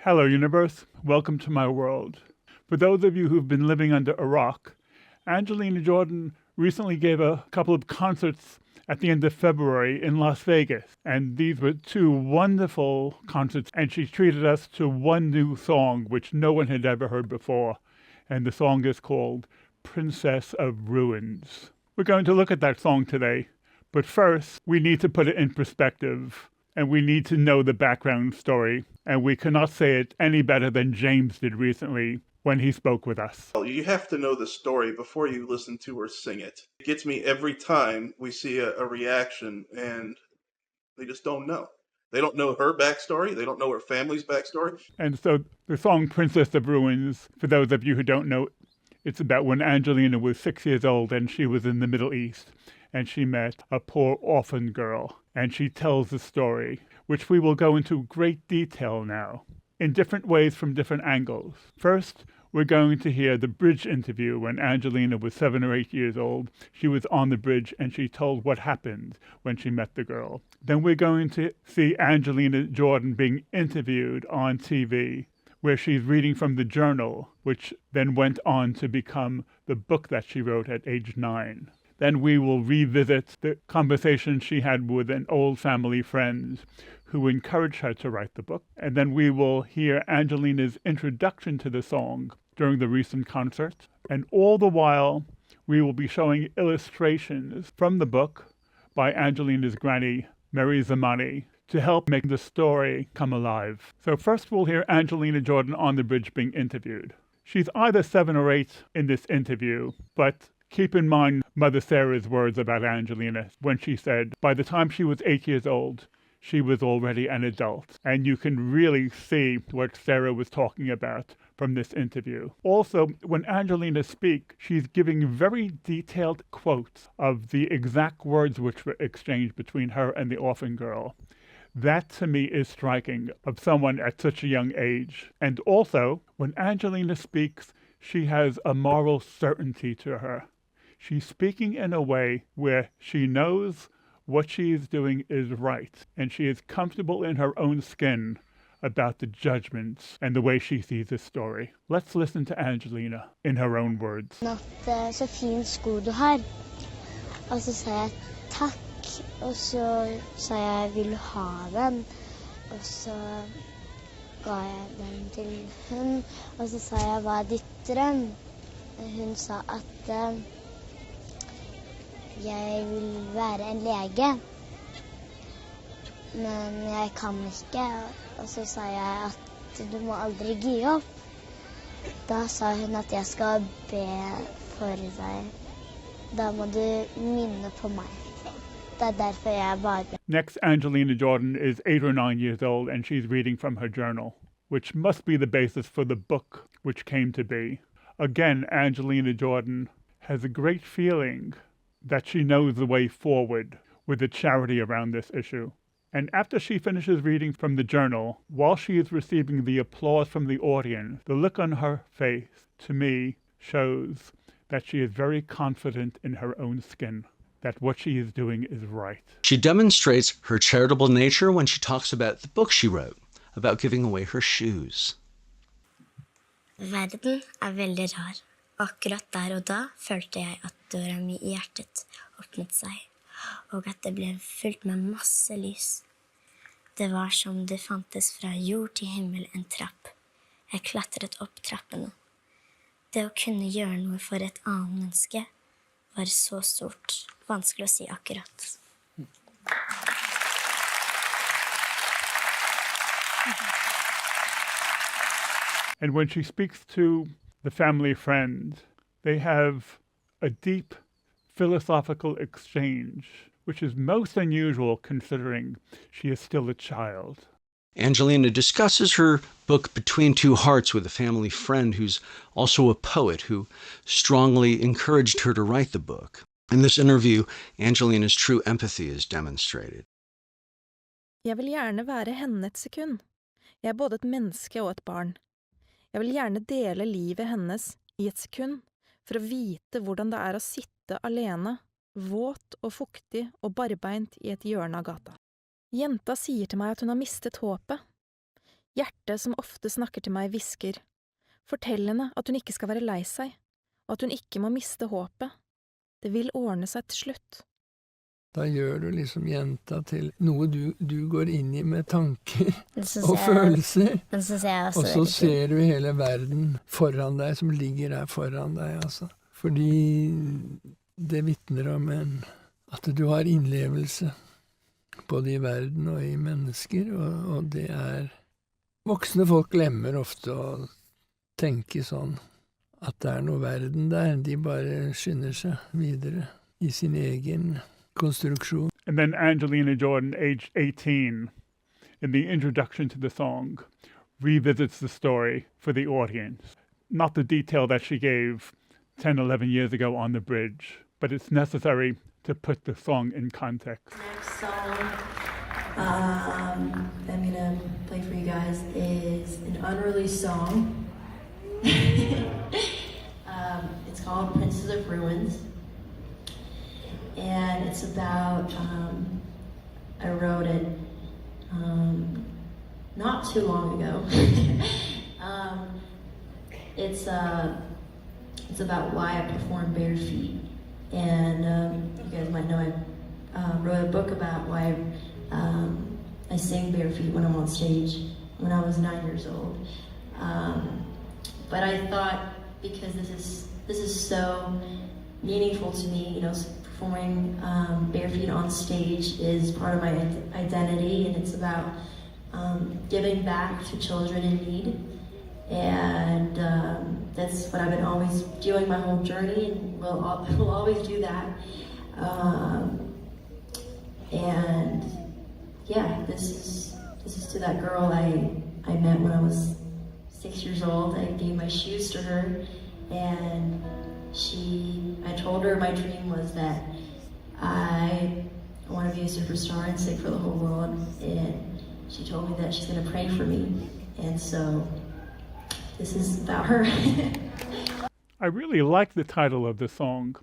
Hello, universe. Welcome to my world. For those of you who've been living under a rock, Angelina Jordan recently gave a couple of concerts at the end of February in Las Vegas. And these were two wonderful concerts. And she treated us to one new song, which no one had ever heard before. And the song is called Princess of Ruins. We're going to look at that song today. But first, we need to put it in perspective. And we need to know the background story. And we cannot say it any better than James did recently when he spoke with us. Well, you have to know the story before you listen to her sing it. It gets me every time we see a reaction and they just don't know. They don't know her backstory. They don't know her family's backstory. And so the song Princess of Ruins, for those of you who don't know, it's about when Angelina was 6 years old and she was in the Middle East. And she met a poor orphan girl. And she tells the story, which we will go into great detail now, in different ways from different angles. First, we're going to hear the bridge interview when Angelina was 7 or 8 years old. She was on the bridge and she told what happened when she met the girl. Then we're going to see Angelina Jordan being interviewed on TV, where she's reading from the journal, which then went on to become the book that she wrote at age 9. Then we will revisit the conversation she had with an old family friend who encouraged her to write the book. And then we will hear Angelina's introduction to the song during the recent concert. And all the while, we will be showing illustrations from the book by Angelina's granny, Mary Zamani, to help make the story come alive. So first we'll hear Angelina Jordan on the bridge being interviewed. She's either 7 or 8 in this interview, but keep in mind Mother Sarah's words about Angelina when she said by the time she was 8 years old, she was already an adult. And you can really see what Sarah was talking about from this interview. Also, when Angelina speaks, she's giving very detailed quotes of the exact words which were exchanged between her and the orphan girl. That to me is striking of someone at such a young age. And also, when Angelina speaks, she has a moral certainty to her. She's speaking in a way where she knows what she is doing is right, and she is comfortable in her own skin about the judgments and the way she sees this story. Let's listen to Angelina in her own words. Så fin sko du har. Og så sa jeg takk, og så sa jeg vil du ha den, og så ga jeg den til hun, og så sa jeg hva er ditt drøm? Hun sa at jeg vil være en lege, men jeg kan ikke, og så sa jeg at du må aldri gi opp. Da sa hun at jeg skal be for deg. Da må du minne på meg. Det derfor jeg bare... Next, Angelina Jordan is 8 or 9 years old and she's reading from her journal, which must be the basis for the book which came to be. Again, Angelina Jordan has a great feeling that she knows the way forward with the charity around this issue. And after she finishes reading from the journal, while she is receiving the applause from the audience, the look on her face, to me, shows that she is very confident in her own skin, that what she is doing is right. She demonstrates her charitable nature when she talks about the book she wrote, about giving away her shoes. Verden veldig rar. Akkurat der og da følte jeg at døra mi I hjertet åpnet seg, og at det ble fylt med masse lys. Det var som det fantes fra jord til himmel en trapp. Jeg klatret opp trappene. Det å kunne gjøre noe for et annet menneske var så stort, vanskelig å si akkurat. And when she speaks to the family friend, they have a deep philosophical exchange, which is most unusual considering she is still a child. Angelina discusses her book Between Two Hearts with a family friend who's also a poet who strongly encouraged her to write the book. In this interview, Angelina's true empathy is demonstrated. Jeg vil gjerne være henne et sekund. Jeg er både et menneske og et barn. Jeg vil gjerne dele livet hennes I et sekund, for å vite hvordan det å sitte alene, våt og fuktig og barbeint I et hjørne av gata. Jenta sier til meg at hun har mistet håpet. Hjertet som ofte snakker til meg hvisker. Fortell henne at hun ikke skal være lei seg, og at hun ikke må miste håpet. Det vil ordne seg til slutt. Da gjør du liksom jenta til noe du går inn i med tanker Det synes og jeg- følelser. Den synes jeg også Og er så veldig fin. ser du hele verden foran deg, som ligger der foran deg, altså. Fordi det vitner om at du har innlevelse, både i verden og i mennesker, og det er... Voksne folk glemmer ofte å tenke sånn, at det er noe verden der. De bare skynder seg videre i sin egen konstruksjon. And then Angelina Jordan, age 18, in the introduction to the song, revisits the story for the audience. Not the detail that she gave 10, 11 years ago on the bridge, but it's necessary to put the song in context. Next song I'm gonna play for you guys is an unreleased song. It's called Princess of Ruins. And it's about, I wrote it not too long ago. It's about why I perform bare feet. And you guys might know I wrote a book about why I sing bare feet when I'm on stage when I was 9 years old. But I thought, because this is so meaningful to me, you know, performing bare feet on stage is part of my identity, and it's about giving back to children in need. And that's what I've been always doing my whole journey, and will always do that. And yeah, this is to that girl I met when I was 6 years old. I gave my shoes to her, and I told her my dream was that I want to be a superstar and sing for the whole world, and she told me that she's going to pray for me, and so this is about her. I really like the title of the song,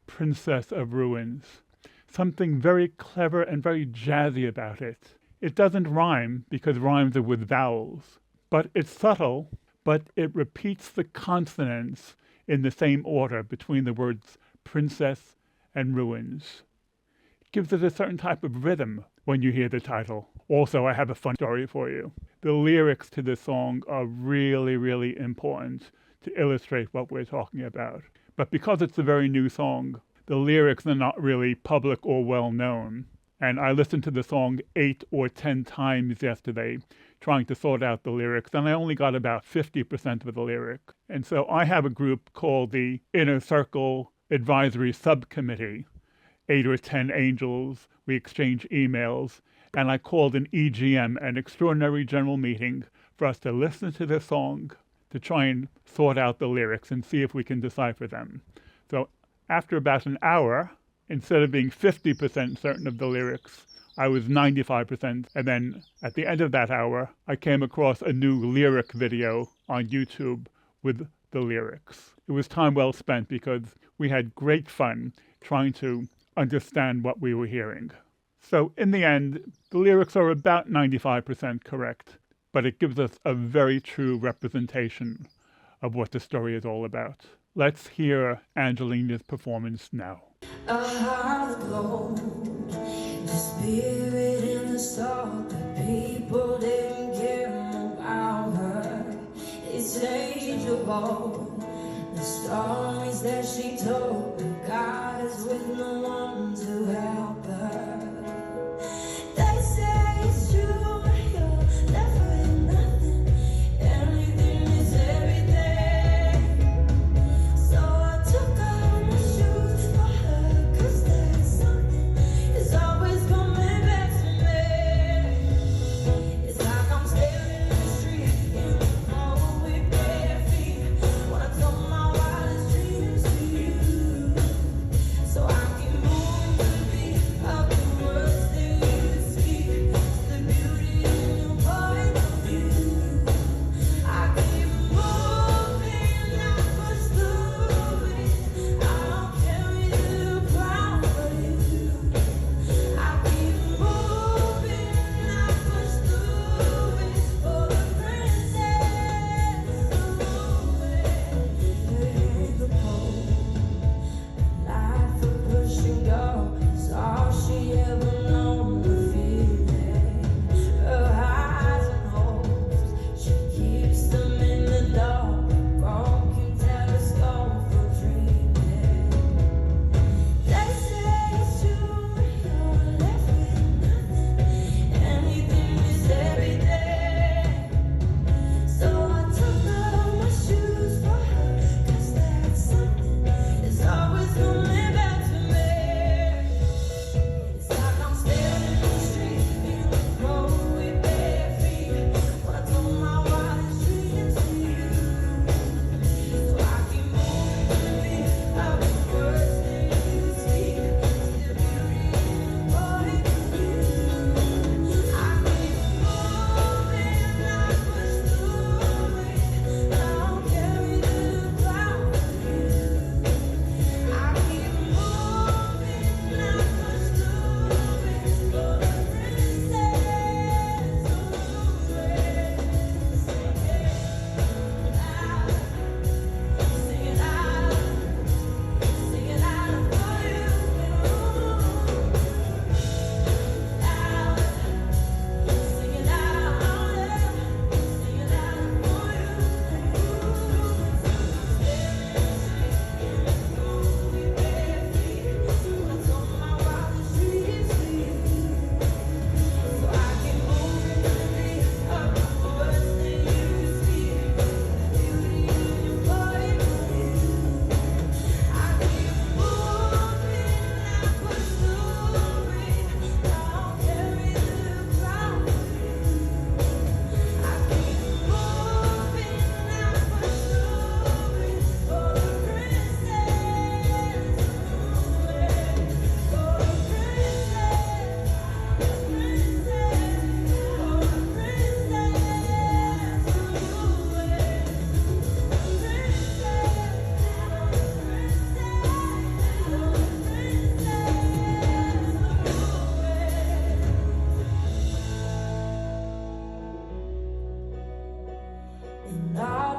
Princess of Ruins. Something very clever and very jazzy about it. It doesn't rhyme because rhymes are with vowels, but it's subtle, but it repeats the consonants in the same order between the words princess and ruins. It gives it a certain type of rhythm when you hear the title. Also, I have a fun story for you. The lyrics to this song are really, really important to illustrate what we're talking about. But because it's a very new song, the lyrics are not really public or well known. And I listened to the song 8 or 10 times yesterday, trying to sort out the lyrics, and I only got about 50% of the lyric. And so I have a group called the Inner Circle Advisory Subcommittee, 8 or 10 angels. We exchange emails, and I called an EGM, an Extraordinary General Meeting, for us to listen to this song, to try and sort out the lyrics and see if we can decipher them. So after about an hour, instead of being 50% certain of the lyrics, I was 95%. And then at the end of that hour, I came across a new lyric video on YouTube with the lyrics. It was time well spent because we had great fun trying to understand what we were hearing. So in the end, the lyrics are about 95% correct, but it gives us a very true representation of what the story is all about. Let's hear Angelina's performance now. A heart of gold, the spirit in the soul, the people didn't care about her. It's changeable, the stories that she told, God is with no one to help her. They say it's true, you're left with nothing, everything is everything. So I took off my shoes for her, 'cause there's something is always coming back to me. It's like I'm standing in the street in the cold with bare feet, when I told my wildest dreams to you. So I keep moving to the beat of the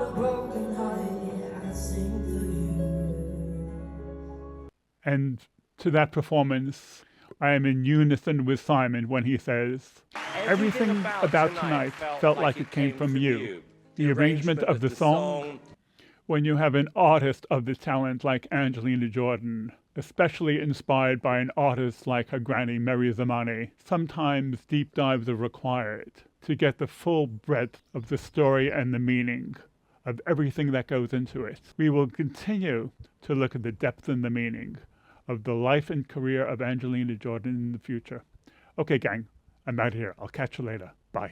the broken hearted, I sing for you. And to that performance, I am in unison with Simon when he says, everything about tonight felt like it came from you. The arrangement of the song, when you have an artist of the talent like Angelina Jordan, especially inspired by an artist like her granny Mary Zamani, sometimes deep dives are required to get the full breadth of the story and the meaning of everything that goes into it. We will continue to look at the depth and the meaning of the life and career of Angelina Jordan in the future. Okay, gang, I'm out of here. I'll catch you later. Bye.